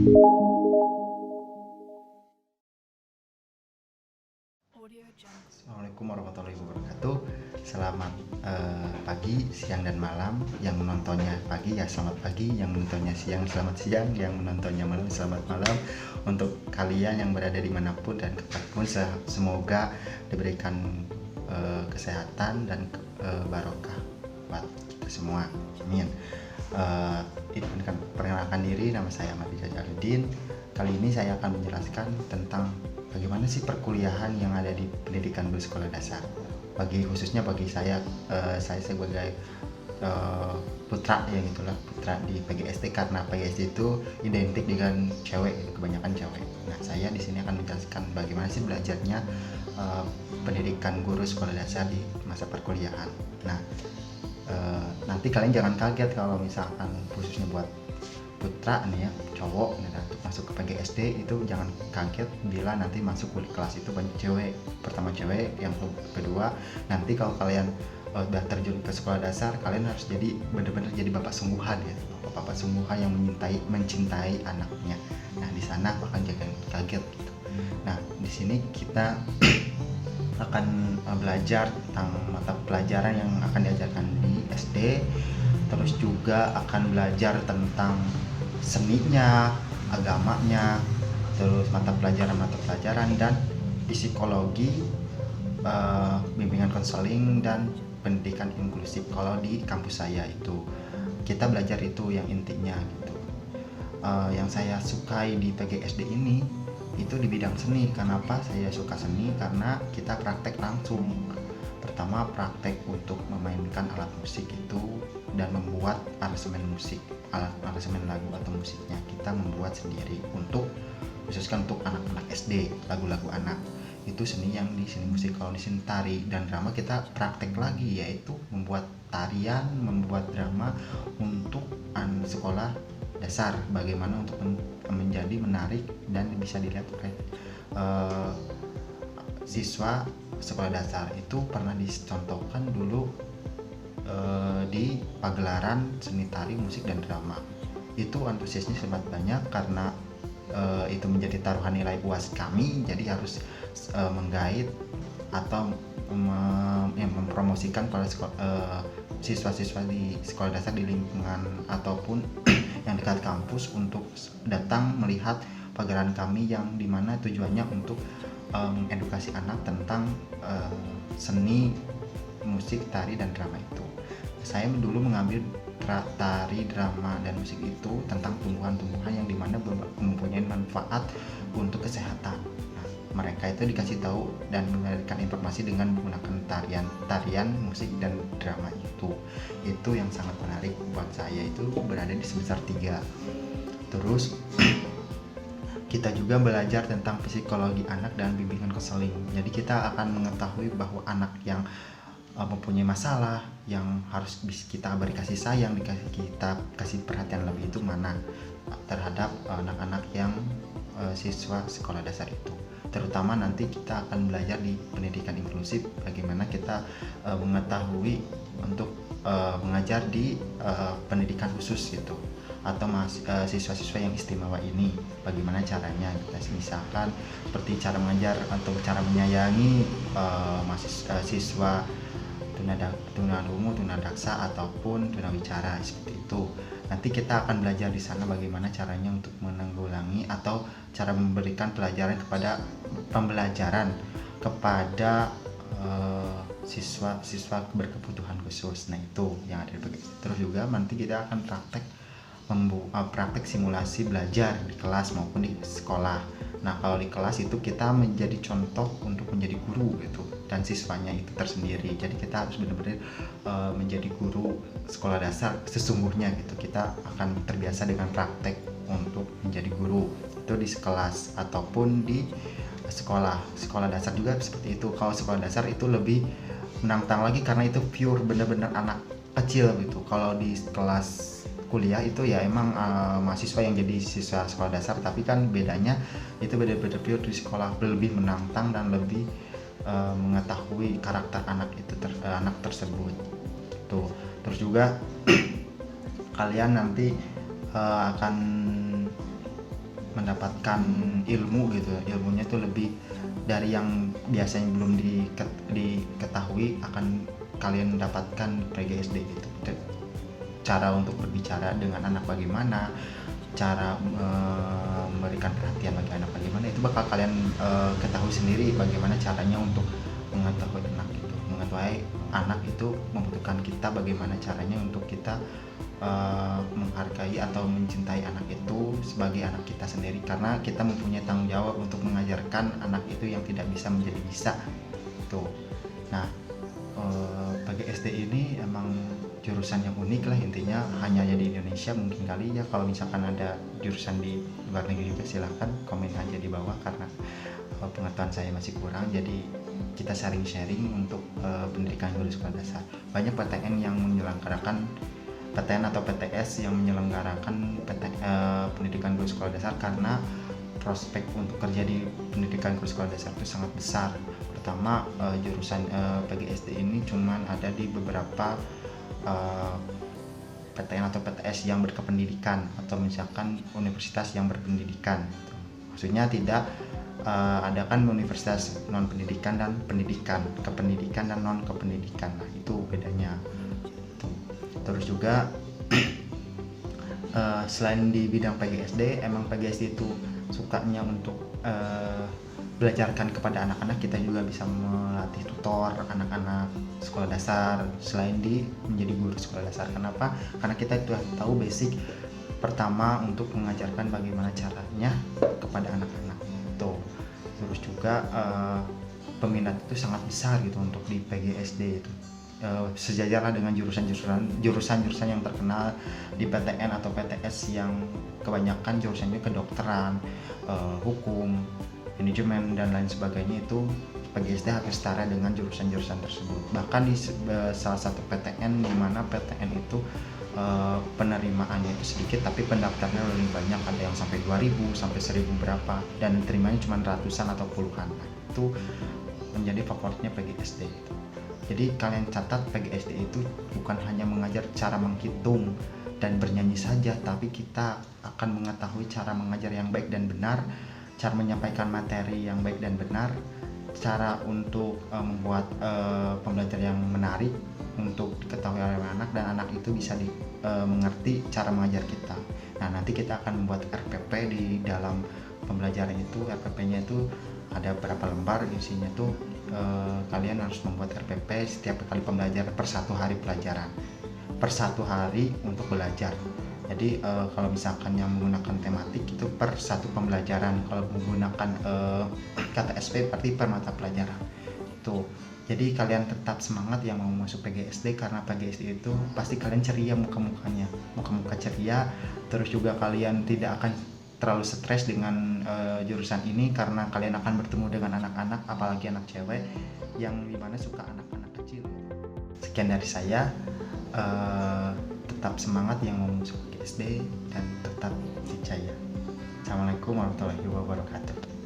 Assalamualaikum warahmatullahi wabarakatuh. Selamat pagi, siang, dan malam. Yang menontonnya pagi ya selamat pagi, yang menontonnya siang selamat siang, yang menontonnya malam selamat malam. Untuk kalian yang berada dimanapun dan kapanpun, semoga diberikan kesehatan dan barokah buat kita semua. Amin. Perkenalkan diri, nama saya Ahmad Jajaluddin. Kali ini saya akan menjelaskan tentang bagaimana sih perkuliahan yang ada di pendidikan bersekolah dasar. Khususnya bagi saya sebagai putra ya gitulah, putra di PGSD, karena PGSD itu identik dengan cewek, kebanyakan cewek. Nah, saya di sini akan menjelaskan bagaimana sih belajarnya pendidikan guru sekolah dasar di masa perkuliahan. Nah, nanti kalian jangan kaget kalau misalkan khususnya buat putra nih ya, cowok nih, masuk ke PGSD itu jangan kaget bila nanti masuk kelas itu banyak cewek. Pertama cewek, yang kedua nanti kalau kalian udah terjun ke sekolah dasar, kalian harus jadi benar-benar jadi bapak sungguhan ya, bapak sungguhan yang mencintai anaknya. Nah, di sana bahkan jangan kaget gitu. Nah, di sini kita akan belajar tentang mata pelajaran yang akan diajarkan di SD, terus juga akan belajar tentang seninya, agamanya, terus mata pelajaran dan psikologi, bimbingan konseling dan pendidikan inklusif. Kalau di kampus saya itu kita belajar itu yang intinya gitu. Yang saya sukai di PGSD ini itu di bidang seni. Kenapa saya suka seni? Karena kita praktek langsung. Pertama, praktek untuk memainkan alat musik itu dan membuat aransemen musik, aransemen lagu atau musiknya kita membuat sendiri, khususkan untuk anak-anak SD, lagu-lagu anak. Itu seni yang di seni musik. Kalau di seni tari dan drama kita praktek lagi, yaitu membuat tarian, membuat drama untuk sekolah dasar, bagaimana untuk menjadi menarik dan bisa dilihat oleh siswa sekolah dasar. Itu pernah dicontohkan dulu di pagelaran seni tari, musik, dan drama. Itu antusiasnya sangat banyak karena itu menjadi taruhan nilai UAS kami, jadi harus menggait atau mempromosikan para siswa-siswa di sekolah dasar di lingkungan ataupun yang dekat kampus untuk datang melihat pagelaran kami, yang dimana tujuannya untuk mengedukasi anak tentang seni, musik, tari, dan drama itu. Saya dulu mengambil tari, drama, dan musik itu tentang tumbuhan-tumbuhan yang dimana mempunyai manfaat untuk kesehatan. Nah, mereka itu dikasih tahu dan memberikan informasi dengan menggunakan tarian, musik, dan drama itu. Itu yang sangat menarik buat saya, itu berada di semester 3. Terus kita juga belajar tentang psikologi anak dan bimbingan konseling. Jadi kita akan mengetahui bahwa anak yang mempunyai masalah, yang harus kita beri kasih sayang, kita kasih perhatian lebih, itu mana terhadap anak-anak yang siswa sekolah dasar itu. Terutama nanti kita akan belajar di pendidikan inklusif, bagaimana kita mengetahui untuk mengajar di pendidikan khusus gitu, atau siswa-siswa yang istimewa ini, bagaimana caranya kita, misalkan seperti cara mengajar atau cara menyayangi siswa tunarungu, tunadaksa, ataupun tunawicara, seperti itu. Nanti kita akan belajar di sana bagaimana caranya untuk menanggulangi atau cara memberikan pembelajaran kepada siswa berkebutuhan khusus. Nah, itu yang ada di. Terus juga nanti kita akan praktek simulasi belajar di kelas maupun di sekolah. Nah, kalau di kelas itu kita menjadi contoh untuk menjadi guru gitu, dan siswanya itu tersendiri. Jadi kita harus benar-benar menjadi guru sekolah dasar sesungguhnya gitu. Kita akan terbiasa dengan praktek untuk menjadi guru itu di kelas ataupun di sekolah dasar juga seperti itu. Kalau sekolah dasar itu lebih menantang lagi karena itu pure benar-benar anak kecil gitu. Kalau di kelas kuliah itu ya emang mahasiswa yang jadi siswa sekolah dasar, tapi kan bedanya itu benar-benar pure di sekolah, lebih menantang dan lebih mengetahui karakter anak tersebut tuh. Terus juga kalian nanti akan mendapatkan ilmu gitu, ilmunya tuh lebih dari yang biasanya belum diketahui akan kalian dapatkan PGSD gitu. Cara untuk berbicara dengan anak bagaimana, cara memberikan perhatian bagi anak bagaimana, itu bakal kalian ketahui sendiri bagaimana caranya untuk mengetahui anak itu. Mengetahui anak itu membutuhkan kita, bagaimana caranya untuk kita menghargai atau mencintai anak itu sebagai anak kita sendiri, karena kita mempunyai tanggung jawab untuk mengajarkan anak itu yang tidak bisa menjadi bisa tuh. Nah, PGSD ini emang jurusan yang unik lah, intinya hanya ada di Indonesia mungkin kali ya. Kalau misalkan ada jurusan di luar negeri juga silahkan komen aja di bawah, karena pengetahuan saya masih kurang, jadi kita sharing untuk pendidikan guru sekolah dasar. Banyak PTN yang menyelenggarakan PTN atau PTS yang menyelenggarakan pendidikan guru sekolah dasar, karena prospek untuk kerja di pendidikan guru sekolah dasar itu sangat besar. Pertama, jurusan PGSD ini cuman ada di beberapa PTN atau PTS yang berkependidikan, atau misalkan universitas yang berpendidikan. Maksudnya tidak ada kan universitas non pendidikan dan pendidikan, kependidikan dan non kependidikan. Nah, itu bedanya. Terus juga selain di bidang PGSD, emang PGSD itu sukanya untuk belajarkan kepada anak-anak. Kita juga bisa melatih tutor anak-anak sekolah dasar selain di menjadi guru sekolah dasar. Kenapa? Karena kita itu tahu basic pertama untuk mengajarkan bagaimana caranya kepada anak-anak itu. Terus juga peminat itu sangat besar gitu untuk di PGSD itu. Sejajarlah dengan jurusan yang terkenal di PTN atau PTS yang kebanyakan jurusannya kedokteran, hukum, manajemen dan lain sebagainya. Itu PGSD hampir setara dengan jurusan-jurusan tersebut. Bahkan di salah satu PTN, di mana PTN itu penerimaannya itu sedikit tapi pendaftarnya lebih banyak, ada yang sampai 2000 sampai 1000 berapa, dan terimanya cuma ratusan atau puluhan. Nah, itu menjadi favoritnya PGSD itu. Jadi kalian catat, PGSD itu bukan hanya mengajar cara menghitung dan bernyanyi saja, tapi kita akan mengetahui cara mengajar yang baik dan benar, cara menyampaikan materi yang baik dan benar, cara untuk membuat pembelajaran yang menarik untuk diketahui oleh anak, dan anak itu bisa mengerti cara mengajar kita. Nah, nanti kita akan membuat RPP di dalam pembelajaran itu. RPP-nya itu ada berapa lembar, isinya tuh kalian harus membuat RPP setiap kali pembelajaran per 1 hari pelajaran, per 1 hari untuk belajar. Jadi kalau misalkan yang menggunakan tematik itu per 1 pembelajaran, kalau menggunakan kata SP berarti per mata pelajaran itu. Jadi kalian tetap semangat yang mau masuk PGSD, karena PGSD itu pasti kalian ceria muka-muka ceria. Terus juga kalian tidak akan terlalu stres dengan jurusan ini, karena kalian akan bertemu dengan anak-anak, apalagi anak cewek yang dimana suka anak-anak kecil. Sekian dari saya, tetap semangat yang mau masuk PGSD dan tetap percaya. Assalamualaikum warahmatullahi wabarakatuh.